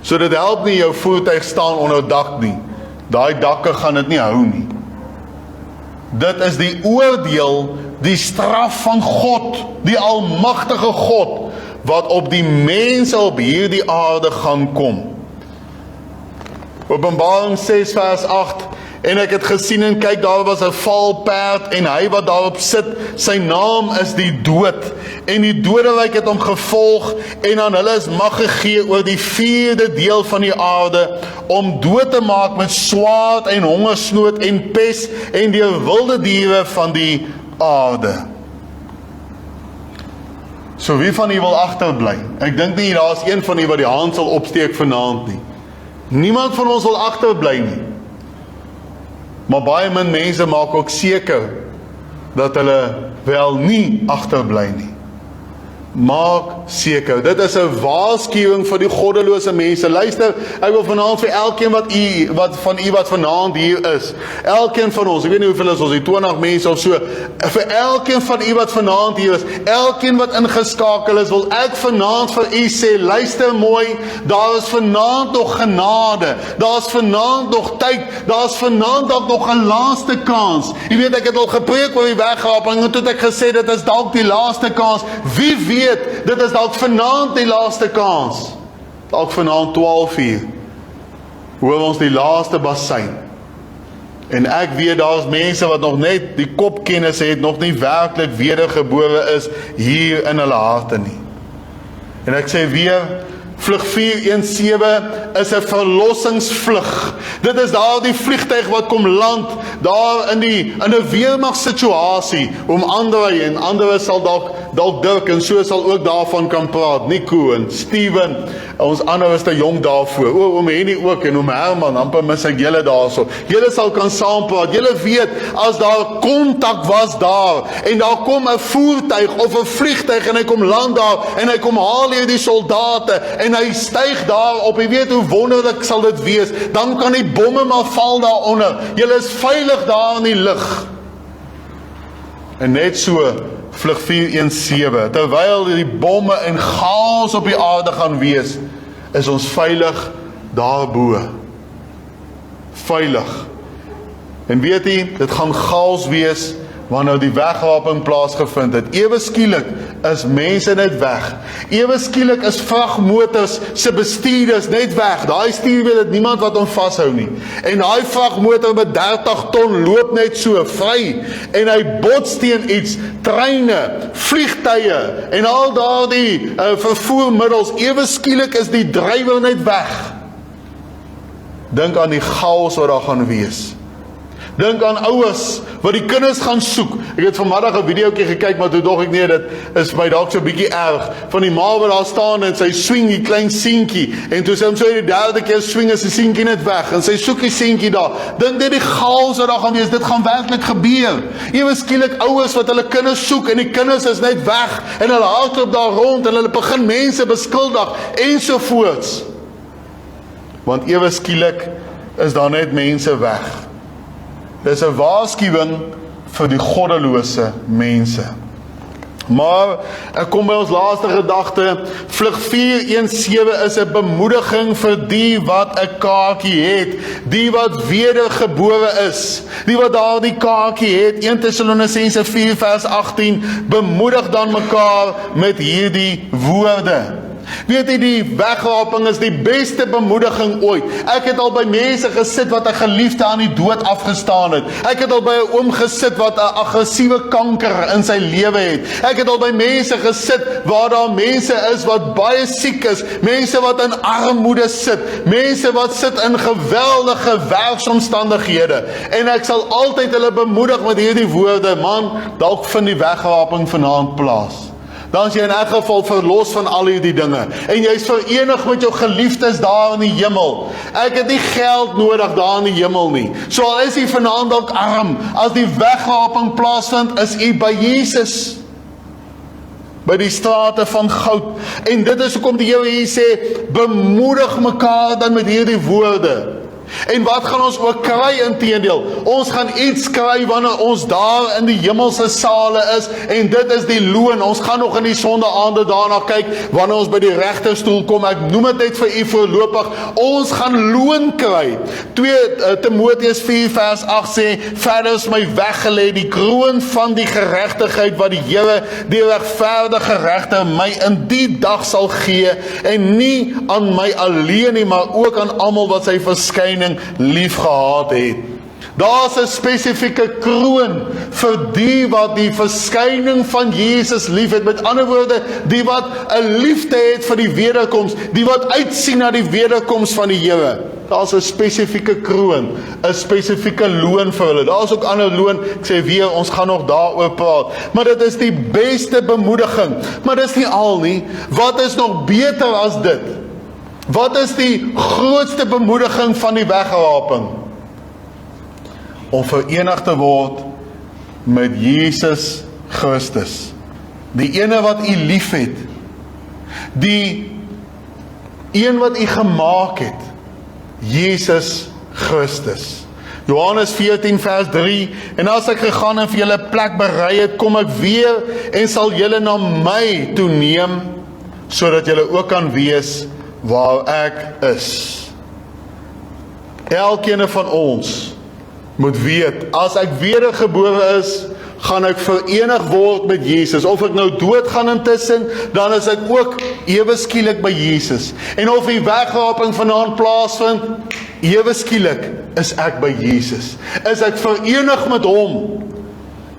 [SPEAKER 1] So dit help nie jou voertuig staan onder dak nie, daai dakke gaan dit nie hou nie. Dit is die oordeel, die straf van God, die almagtige God, wat op die mense op hierdie aarde gaan kom. Openbaring 6 vers 8, en ek het gesien en kyk, daar was 'n valperd, en hy wat daarop sit, sy naam is die dood, en die doderyk het hom gevolg, en aan hulle is mag gegee oor die 4de deel van die aarde, om dood te maak met swaard en hongersnood en pes, en die wilde diere van die aarde. So wie van u wil agterbly? Ek dink nie, daar is een van u wat die hand sal opsteek vanaand nie. Niemand van ons wil agterbly nie. Maar baie min mense maak ook seker dat hulle wel nie agterbly nie. Maak seker, dit is 'n waarskuwing vir die goddelose mense. Luister, ek wil vanaand vir elkeen wat vanaand hier is, elkeen van ons, ek weet nie hoeveel is ons, die 20 mense of so, vir elkeen van u wat vanaand hier is, elkeen wat ingeskakel is, wil ek vanaand vir u sê, luister mooi, daar is vanaand nog genade, daar is vanaand nog tyd, daar is vanaand nog 'n laaste kans. Jy weet, ek het al gepreek oor die wegraping, en toe het ek gesê, dit is dalk die laaste kans. Wie weet, dit is dalk vanaand die laaste kans. Dalk vanaand 12 uur, hoor ons die laaste bassein. En ek weet, daar is mense wat nog net die kopkennis het, nog nie werklik wedergebore is hier in hulle harte nie. En ek sê weer, vlug 417 is 'n verlossingsvlug. Dit is daar die vliegtuig wat kom land, daar in 'n weermagsituasie, ander sal dalk Dirk, en so sal ook daarvan kan praat, Nico en Steven, ons ander is te jong daarvoor, oom Henny ook, en oom Herman, amper mis ek julle daarso. Julle sal kan saampraat, julle weet, as daar kontak was daar, en daar kom 'n voertuig of 'n vliegtuig, en hy kom land daar, en hy kom haal hier die soldate, en hy styg daar op, jy weet hoe wonderlik sal dit wees, dan kan die bomme maar val daaronder, julle is veilig daar in die lug. En net so vlug 417, terwyl die bomme en chaos op die aarde gaan wees, is ons veilig daarbo. Veilig. En weet jy, dit gaan chaos wees, wanneer die wegraping plaasgevind het. Ewe skielik is mense net weg. Ewe skielik is vragmotors se bestuurders net weg. Daai stuurwiel het niemand wat hom vashou nie. En daai vragmotor met 30 ton loop net so vry, en hy bots teen iets, treine, vliegtuie en al daardie vervoermiddels. Ewe skielik is die drywer net weg. Dink aan die chaos wat daar gaan wees. Dink aan ouers wat die kinders gaan soek. Ek het vanmiddag 'n videoetjie gekyk, maar toe dog ek nee, dit is my dalk so 'n bietjie erg. Van die ma wat daar staan en sy swing die klein seentjie en toe sy hom so die derde keer swing is die seentjie net weg en sy soek die seentjie daar. Dink net die chaos wat daar gaan wees. Dit gaan werklik gebeur. Ewe skielik ouers wat hulle kinders soek en die kinders is net weg en hulle hardloop daar rond en hulle begin mense beskuldig ensovoorts. Want ewe skielik is daar net mense weg. Dis 'n waarskuwing vir die goddelose mense. Maar ek kom by ons laaste gedagte. Vlug 4:1:7 is 'n bemoediging vir die wat 'n kaartjie het, die wat wedergebore is, die wat daardie kaartjie het. 1 Tessalonisense 4:18 bemoedig dan mekaar met hierdie woorde. Weet jy, die wegraping is die beste bemoediging ooit. Ek het al by mense gesit wat 'n geliefde aan die dood afgestaan het. Ek het al by 'n oom gesit wat 'n aggressiewe kanker in sy lewe het. Ek het al by mense gesit waar daar mense is wat baie siek is, mense wat in armoede sit, mense wat sit in geweldige werksomstandighede. En ek sal altyd hulle bemoedig met hierdie woorde: man, dalk vind die wegraping vanaand plaas. Dan is jy in elk geval verlos van al hierdie dinge. En jy's verenig met jou geliefdes daar in die hemel. Ek het nie geld nodig daar in die hemel nie. So al is jy vanaand dalk arm, as die wegraping plaasvind, is jy by Jesus. By die strate van goud. En dit is hoekom die Here hier sê, bemoedig mekaar dan met hierdie woorde. En wat gaan ons ook kry inteendeel? Ons gaan iets kry wanneer ons daar in die hemelse sale is, en dit is die loon. Ons gaan nog in die sondeaande daarna kyk, wanneer ons by die regterstoel kom. Ek noem dit net vir u voorlopig. Ons gaan loon kry. 2 Timoteus 4:8 sê, verder is my weggelê die kroon van die geregtigheid wat die Here, die regverdige regter, my in die dag sal gee, en nie aan my alleen nie, maar ook aan almal wat sy verskyning lief gehad het. Daar's 'n spesifieke kroon vir die wat die verskyning van Jesus lief het. Met ander woorde, die wat 'n liefde het vir die wederkoms, die wat uitsien na die wederkoms van die Here. Daar's 'n spesifieke kroon, 'n spesifieke loon vir hulle. Daar's ook ander loon, ek sê weer, ons gaan nog daaroor praat. Maar dit is die beste bemoediging. Maar dis nie al nie. Wat is nog beter as dit? Wat is die grootste bemoediging van die wegraping? Om verenig te word met Jesus Christus. Die ene wat u lief het. Die een wat u gemaak het. Jesus Christus. Johannes 14:3, en as ek gegaan en vir julle plek berei het, kom ek weer en sal julle na my toe neem, sodat julle ook kan wees waar ek is. Elkeen van ons moet weet, as ek wedergebore is, gaan ek verenig word met Jesus. Of ek nou dood gaan intussen, dan is ek ook ewe skielik by Jesus. En of die wegraping vanaand plaasvind, ewe skielik is ek by Jesus. Is ek verenig met hom.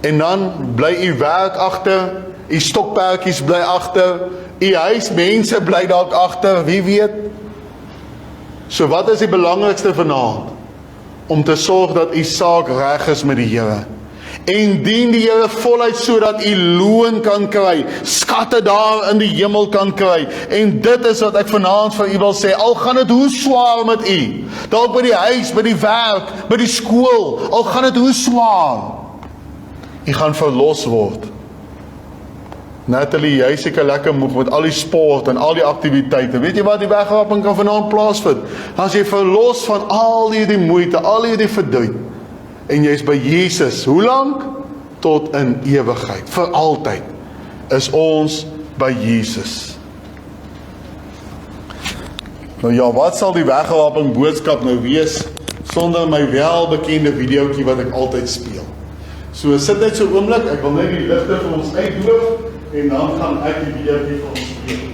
[SPEAKER 1] En dan bly u werk agter, u stokperdjies bly agter, u huismense bly dalk agter, wie weet. So wat is die belangrikste vanaand? Om te sorg dat u saak reg is met die Here. En dien die Here voluit sodat u loon kan kry, skatte daar in die hemel kan kry. En dit is wat ek vanaand vir u wil sê, al gaan dit hoe swaar met u, dalk by die huis, by die werk, by die skool, al gaan dit hoe swaar, u gaan verlos word. Natalie, jy is seker lekker moeg met al die sport en al die aktiwiteite. Weet jy wat die wegraping kan vanaand plaasvind? As jy verlos van al die moeite, al die verdriet, en jy is by Jesus, hoe lank? Tot in ewigheid, vir altyd, is ons by Jesus. Nou ja, wat sal die wegraping boodskap nou wees, sonder my welbekende videoetjie wat ek altyd speel? So sit net so oomblik, ek wil net die ligte vir ons uitdoof, en dan gaan ek die videoetjie vir ons speel.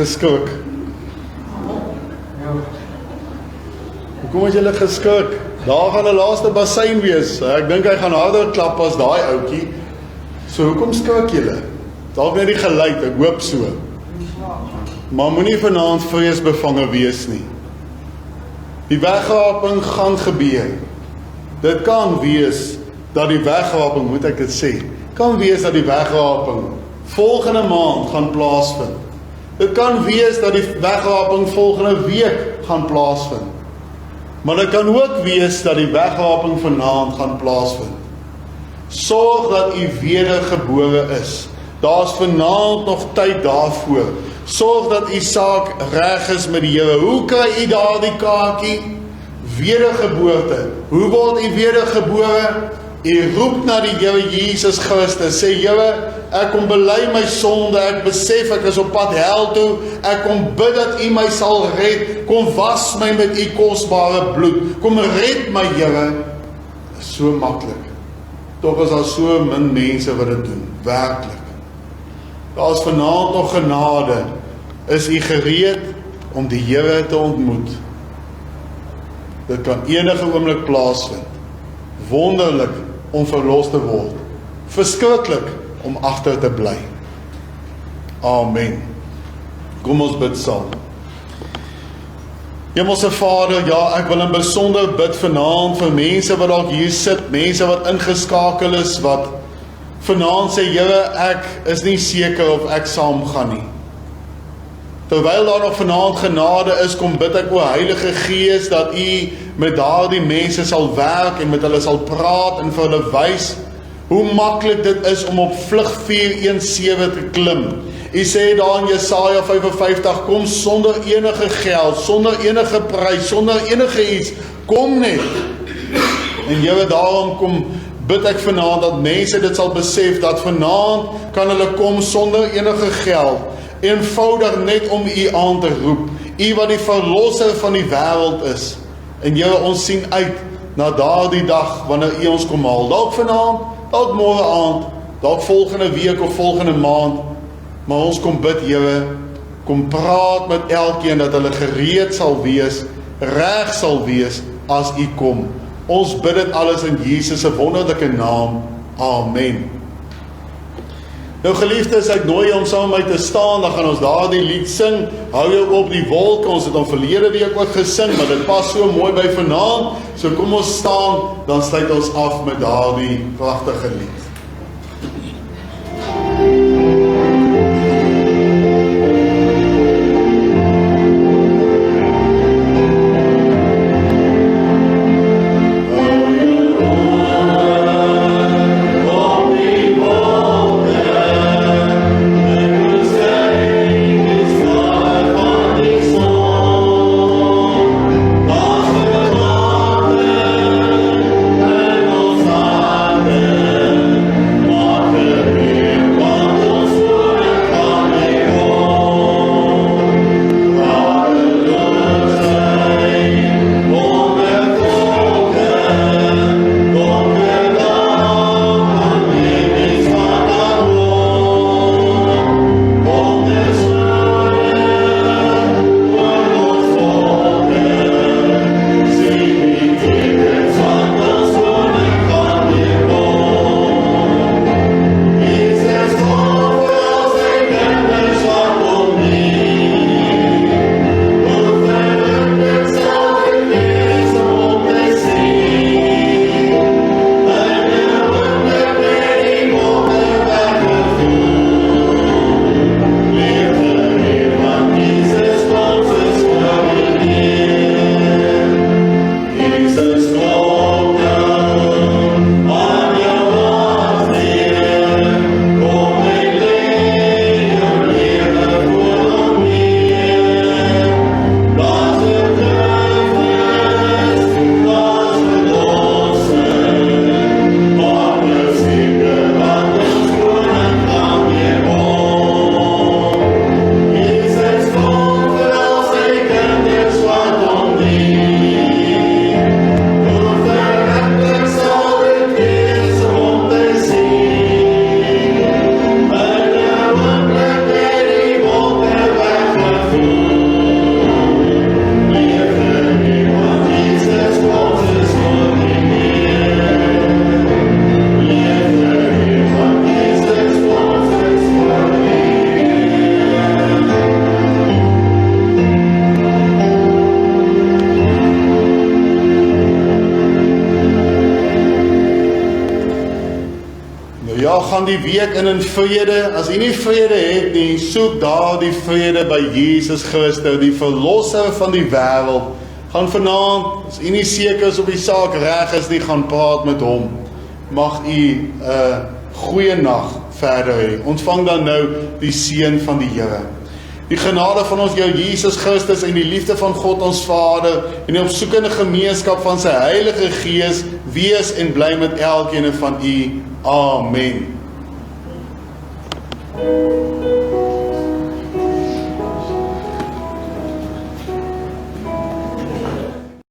[SPEAKER 1] geskrik? Hoekom het julle geskrik? Daar gaan 'n laaste bassein wees. Ek dink hy gaan harder klap as daai ouetjie. So hoekom skrik julle? Dalk net die geluid, ek hoop so. Maar moenie vanaand vreesbevange wees nie. Die wegraping gaan gebeur. Dit kan wees dat die wegraping, moet ek dit sê, kan wees dat die wegraping volgende maand gaan plaasvind. Dit kan wees dat die wegraping volgende week gaan plaasvind. Maar dit kan ook wees dat die wegraping vanaand gaan plaasvind. Sorg dat u wedergebore is. Daar's vanaand nog tyd daarvoor. Sorg dat u saak reg is met die Here. Hoe kry u daardie kaartjie? Wedergeboorte. Hoe word u wedergebore? U roep na die Here Jesus Christus. Sê, Here, ek kom bely my sonde, ek besef ek is op pad hel toe, ek kom bid dat u my sal red, kom was my met u kosbare bloed, kom red my Here. So maklik. Tog is daar so min mense wat dit doen, werklik. Daar is vanaand nog genade. Is u gereed om die Here te ontmoet? Dit kan enige oomblik plaasvind. Wonderlik om verlos te word. Verskriklik om agter te bly. Amen. Kom ons bid saam. Hemelse Vader, ja, ek wil in besonder bid vanaand vir mense wat dalk hier sit, mense wat ingeskakel is, wat vanaand sê, Here, ek is nie seker of ek saam gaan nie. Terwyl daar nog vanaand genade is, kom bid ek o Heilige Gees dat u met daardie mense sal werk en met hulle sal praat en vir hulle wys hoe maklik dit is om op vlug 417 te klim. U sê daar in Jesaja 55, kom sonder enige geld, sonder enige prys, sonder enige iets, kom net. En Here, daarom kom bid ek vanaand dat mense dit sal besef, dat vanaand kan hulle kom sonder enige geld, eenvoudig net om u aan te roep, u wat die verlosser van die wêreld is. En Here, ons sien uit na daardie dag, wanneer u ons kom haal, dalk vanaand, dalk môre aand, dalk volgende week of volgende maand, maar ons kom bid, Here, kom praat met elkeen dat hulle gereed sal wees, reg sal wees as u kom. Ons bid dit alles in Jesus se wonderlike naam. Amen. Nou geliefdes, ek nooi jou om saam met my te staan, dan gaan ons daardie lied sing, hou jou op die wolke, ons het hom verlede week ook gesing, maar dit pas so mooi by vanaand, so kom ons staan, dan sluit ons af met daardie pragtige lied.
[SPEAKER 2] Amen.
[SPEAKER 1] Ja, gaan die week in vrede. As u nie vrede het nie, soek daar die vrede by Jesus Christus, die verlosser van die wêreld. Gaan vanaand, as u nie seker is of die saak reg is nie, gaan praat met hom. Mag u 'n goeie nag verder hê. Ontvang dan nou die seën van die Here. Die genade van ons jou Jesus Christus en die liefde van God ons Vader en die opsoekende gemeenskap van sy Heilige Gees wees en bly met elkeen van u. Amen.